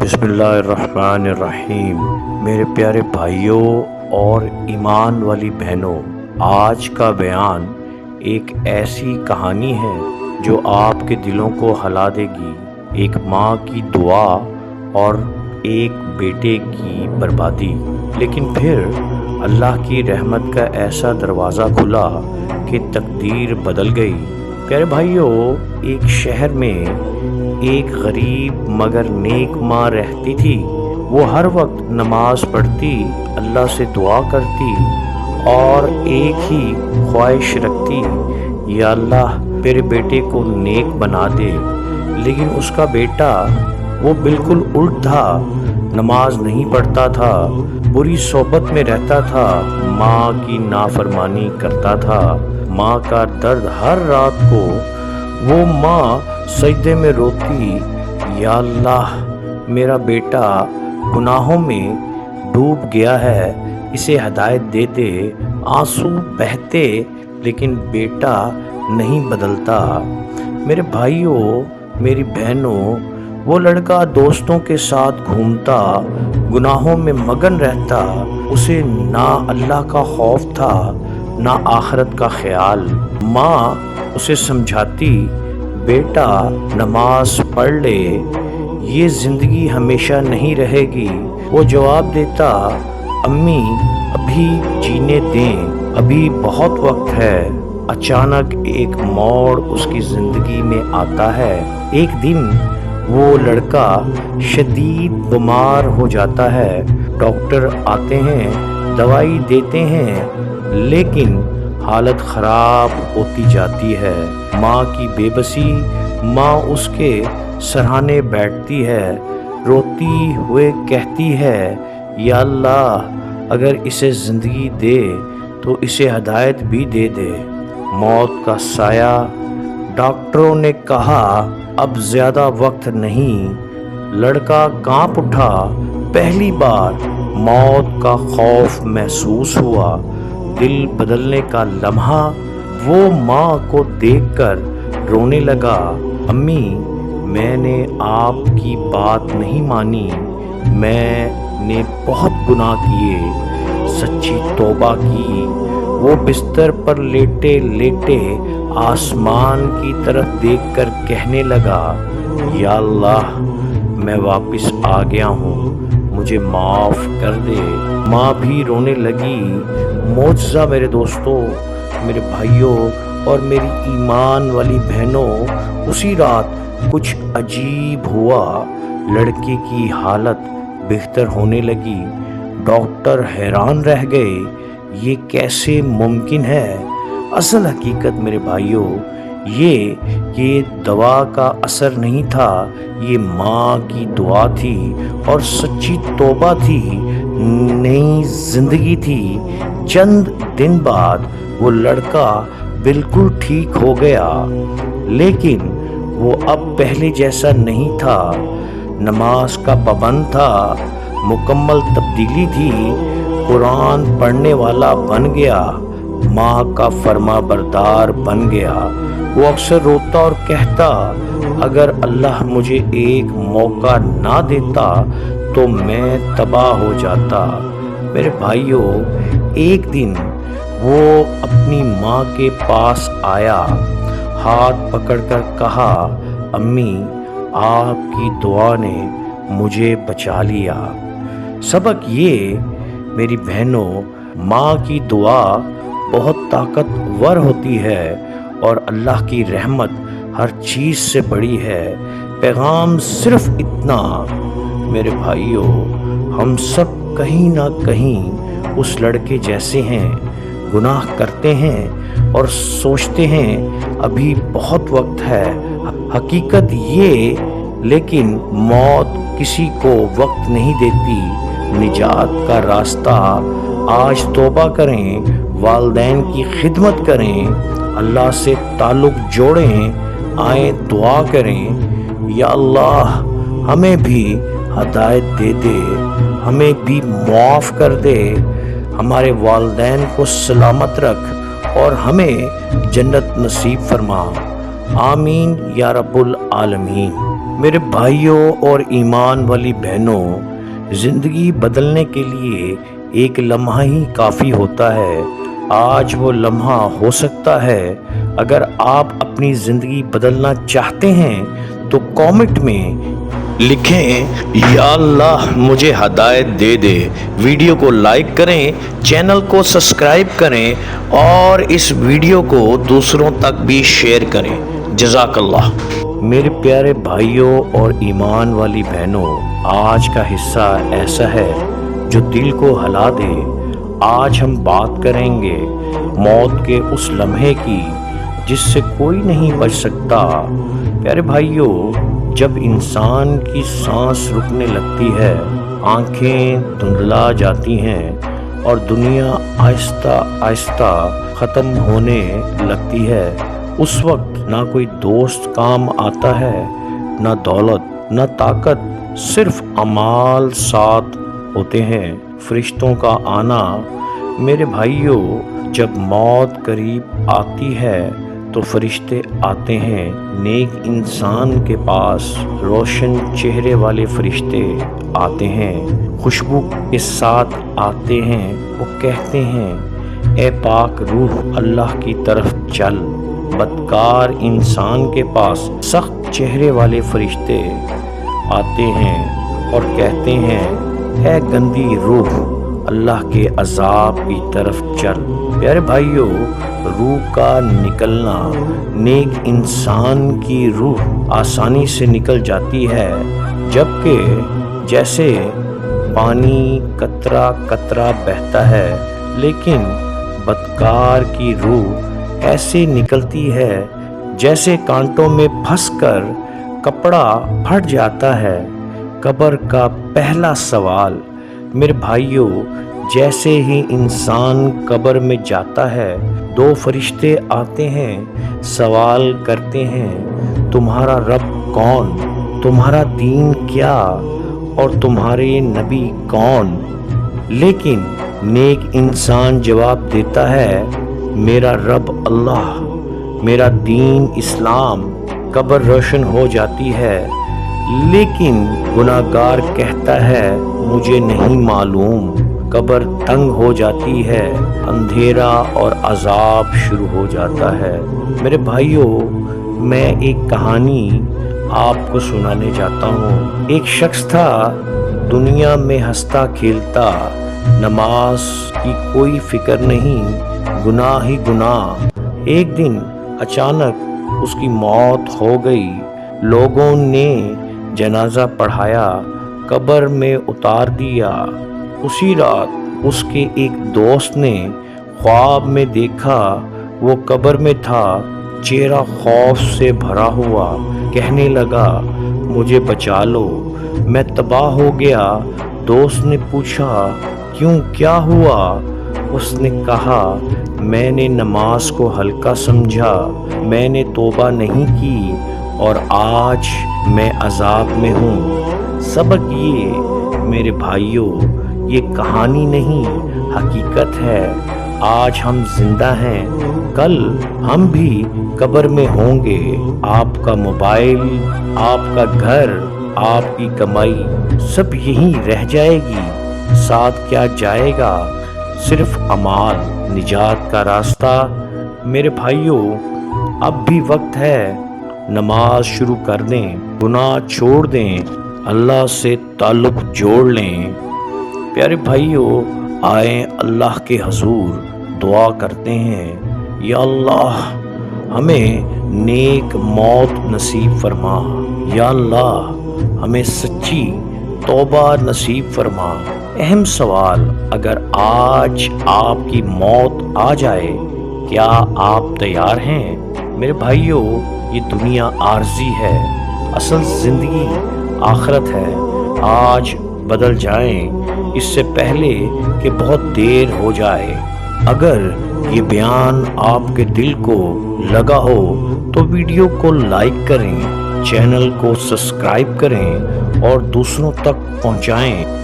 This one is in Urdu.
بسم اللہ الرحمن الرحیم۔ میرے پیارے بھائیوں اور ایمان والی بہنوں، آج کا بیان ایک ایسی کہانی ہے جو آپ کے دلوں کو ہلا دے گی۔ ایک ماں کی دعا اور ایک بیٹے کی بربادی، لیکن پھر اللہ کی رحمت کا ایسا دروازہ کھلا کہ تقدیر بدل گئی۔ پیارے بھائیوں، ایک شہر میں ایک غریب مگر نیک ماں رہتی تھی۔ وہ ہر وقت نماز پڑھتی، اللہ سے دعا کرتی اور ایک ہی خواہش رکھتی، یا اللہ میرے بیٹے کو نیک بنا دے۔ لیکن اس کا بیٹا وہ بالکل الٹ تھا، نماز نہیں پڑھتا تھا، بری صحبت میں رہتا تھا، ماں کی نافرمانی کرتا تھا۔ ماں کا درد ہر رات کو وہ ماں سجدے میں روتی، یا اللہ میرا بیٹا گناہوں میں ڈوب گیا ہے، اسے ہدایت دے دے۔ آنسو بہتے لیکن بیٹا نہیں بدلتا۔ میرے بھائیوں، میری بہنوں، وہ لڑکا دوستوں کے ساتھ گھومتا، گناہوں میں مگن رہتا، اسے نہ اللہ کا خوف تھا نہ آخرت کا خیال۔ ماں اسے سمجھاتی، بیٹا نماز پڑھ لے، یہ زندگی ہمیشہ نہیں رہے گی۔ وہ جواب دیتا، امی ابھی جینے دیں، ابھی بہت وقت ہے۔ اچانک ایک موڑ اس کی زندگی میں آتا ہے۔ ایک دن وہ لڑکا شدید بیمار ہو جاتا ہے۔ ڈاکٹر آتے ہیں، دوائی دیتے ہیں، لیکن حالت خراب ہوتی جاتی ہے۔ ماں کی بے بسی، ماں اس کے سرہانے بیٹھتی ہے، روتی ہوئے کہتی ہے، یا اللہ اگر اسے زندگی دے تو اسے ہدایت بھی دے دے۔ موت کا سایہ۔ ڈاکٹروں نے کہا اب زیادہ وقت نہیں۔ لڑکا کانپ اٹھا، پہلی بار موت کا خوف محسوس ہوا۔ دل بدلنے کا لمحہ۔ وہ ماں کو دیکھ کر رونے لگا، امی میں نے آپ کی بات نہیں مانی، میں نے بہت گناہ کیے، سچی توبہ کی۔ وہ بستر پر لیٹے لیٹے آسمان کی طرف دیکھ کر کہنے لگا، یا اللہ میں واپس آ گیا ہوں، مجھے معاف کر دے۔ ماں بھی رونے لگی۔ معجزہ میرے دوستوں، میرے بھائیوں اور میری ایمان والی بہنوں، اسی رات کچھ عجیب ہوا۔ لڑکی کی حالت بہتر ہونے لگی۔ ڈاکٹر حیران رہ گئے، یہ کیسے ممکن ہے؟ اصل حقیقت میرے بھائیوں یہ کہ دوا کا اثر نہیں تھا، یہ ماں کی دعا تھی اور سچی توبہ تھی، نئی زندگی تھی۔ چند دن بعد وہ لڑکا بالکل ٹھیک ہو گیا، لیکن وہ اب پہلے جیسا نہیں تھا۔ نماز کا پابند تھا، مکمل تبدیلی تھی، قرآن پڑھنے والا بن گیا، ماں کا فرما بردار بن گیا۔ وہ اکثر روتا اور کہتا، اگر اللہ مجھے ایک موقع نہ دیتا تو میں تباہ ہو جاتا۔ میرے بھائیوں، ایک دن وہ اپنی ماں کے پاس آیا، ہاتھ پکڑ کر کہا، امی آپ کی دعا نے مجھے بچا لیا۔ سبق یہ میری بہنوں، ماں کی دعا بہت طاقتور ہوتی ہے اور اللہ کی رحمت ہر چیز سے بڑی ہے۔ پیغام صرف اتنا، میرے بھائیوں، ہم سب کہیں نہ کہیں اس لڑکے جیسے ہیں، گناہ کرتے ہیں اور سوچتے ہیں ابھی بہت وقت ہے۔ حقیقت یہ لیکن موت کسی کو وقت نہیں دیتی۔ نجات کا راستہ، آج توبہ کریں، والدین کی خدمت کریں، اللہ سے تعلق جوڑیں، آئیں دعا کریں، یا اللہ ہمیں بھی ہدایت دے دے، ہمیں بھی معاف کر دے، ہمارے والدین کو سلامت رکھ اور ہمیں جنت نصیب فرما۔ آمین یا رب العالمین۔ میرے بھائیوں اور ایمان والی بہنوں، زندگی بدلنے کے لیے ایک لمحہ ہی کافی ہوتا ہے۔ آج وہ لمحہ ہو سکتا ہے۔ اگر آپ اپنی زندگی بدلنا چاہتے ہیں تو کامنٹ میں لکھیں یا اللہ مجھے ہدایت دے دے، ویڈیو کو لائک کریں، چینل کو سبسکرائب کریں اور اس ویڈیو کو دوسروں تک بھی شیئر کریں۔ جزاک اللہ۔ میرے پیارے بھائیوں اور ایمان والی بہنوں، آج کا حصہ ایسا ہے جو دل کو ہلا دے۔ آج ہم بات کریں گے موت کے اس لمحے کی جس سے کوئی نہیں بچ سکتا۔ پیارے بھائیوں، جب انسان کی سانس رکنے لگتی ہے، آنکھیں دھندلا جاتی ہیں اور دنیا آہستہ آہستہ ختم ہونے لگتی ہے، اس وقت نہ کوئی دوست کام آتا ہے، نہ دولت، نہ طاقت، صرف اعمال ساتھ ہوتے ہیں۔ فرشتوں کا آنا، میرے بھائیوں، جب موت قریب آتی ہے تو فرشتے آتے ہیں۔ نیک انسان کے پاس روشن چہرے والے فرشتے آتے ہیں، خوشبو کے ساتھ آتے ہیں۔ وہ کہتے ہیں اے پاک روح اللہ کی طرف چل۔ بدکار انسان کے پاس سخت چہرے والے فرشتے آتے ہیں اور کہتے ہیں اے گندی روح اللہ کے عذاب کی طرف چل۔ پیارے بھائیوں، روح کا نکلنا، نیک انسان کی روح آسانی سے نکل جاتی ہے، جبکہ جیسے پانی قطرہ قطرہ بہتا ہے، لیکن بدکار کی روح ایسے نکلتی ہے جیسے کانٹوں میں پھنس کر کپڑا پھٹ جاتا ہے۔ قبر کا پہلا سوال، میرے بھائیوں، جیسے ہی انسان قبر میں جاتا ہے، دو فرشتے آتے ہیں، سوال کرتے ہیں تمہارا رب کون، تمہارا دین کیا اور تمہارے نبی کون؟ لیکن نیک انسان جواب دیتا ہے میرا رب اللہ، میرا دین اسلام۔ قبر روشن ہو جاتی ہے، لیکن گناہگار کہتا ہے مجھے نہیں معلوم۔ قبر تنگ ہو جاتی ہے، اندھیرا اور عذاب شروع ہو جاتا ہے۔ میرے بھائیوں، میں ایک کہانی آپ کو سنانے جاتا ہوں۔ ایک شخص تھا، دنیا میں ہنستا کھیلتا، نماز کی کوئی فکر نہیں، گناہ ہی گناہ۔ ایک دن اچانک اس کی موت ہو گئی۔ لوگوں نے جنازہ پڑھایا، قبر میں اتار دیا۔ اسی رات اس کے ایک دوست نے خواب میں دیکھا وہ قبر میں تھا، چہرہ خوف سے بھرا ہوا، کہنے لگا مجھے بچا لو، میں تباہ ہو گیا۔ دوست نے پوچھا کیوں، کیا ہوا؟ اس نے کہا میں نے نماز کو ہلکا سمجھا، میں نے توبہ نہیں کی اور آج میں عذاب میں ہوں۔ سبق یہ میرے بھائیوں، یہ کہانی نہیں، حقیقت ہے۔ آج ہم زندہ ہیں، کل ہم بھی قبر میں ہوں گے۔ آپ کا موبائل، آپ کا گھر، آپ کی کمائی سب یہیں رہ جائے گی، ساتھ کیا جائے گا؟ صرف اعمال۔ نجات کا راستہ، میرے بھائیوں، اب بھی وقت ہے، نماز شروع کر دیں، گناہ چھوڑ دیں، اللہ سے تعلق جوڑ لیں۔ پیارے بھائیوں، آئیں اللہ کے حضور دعا کرتے ہیں، یا اللہ ہمیں نیک موت نصیب فرما، یا اللہ ہمیں سچی توبہ نصیب فرما۔ اہم سوال، اگر آج آپ کی موت آ جائے کیا آپ تیار ہیں؟ میرے بھائیوں، یہ دنیا عارضی ہے، اصل زندگی آخرت ہے۔ آج بدل جائیں اس سے پہلے کہ بہت دیر ہو جائے۔ اگر یہ بیان آپ کے دل کو لگا ہو تو ویڈیو کو لائک کریں، چینل کو سبسکرائب کریں اور دوسروں تک پہنچائیں۔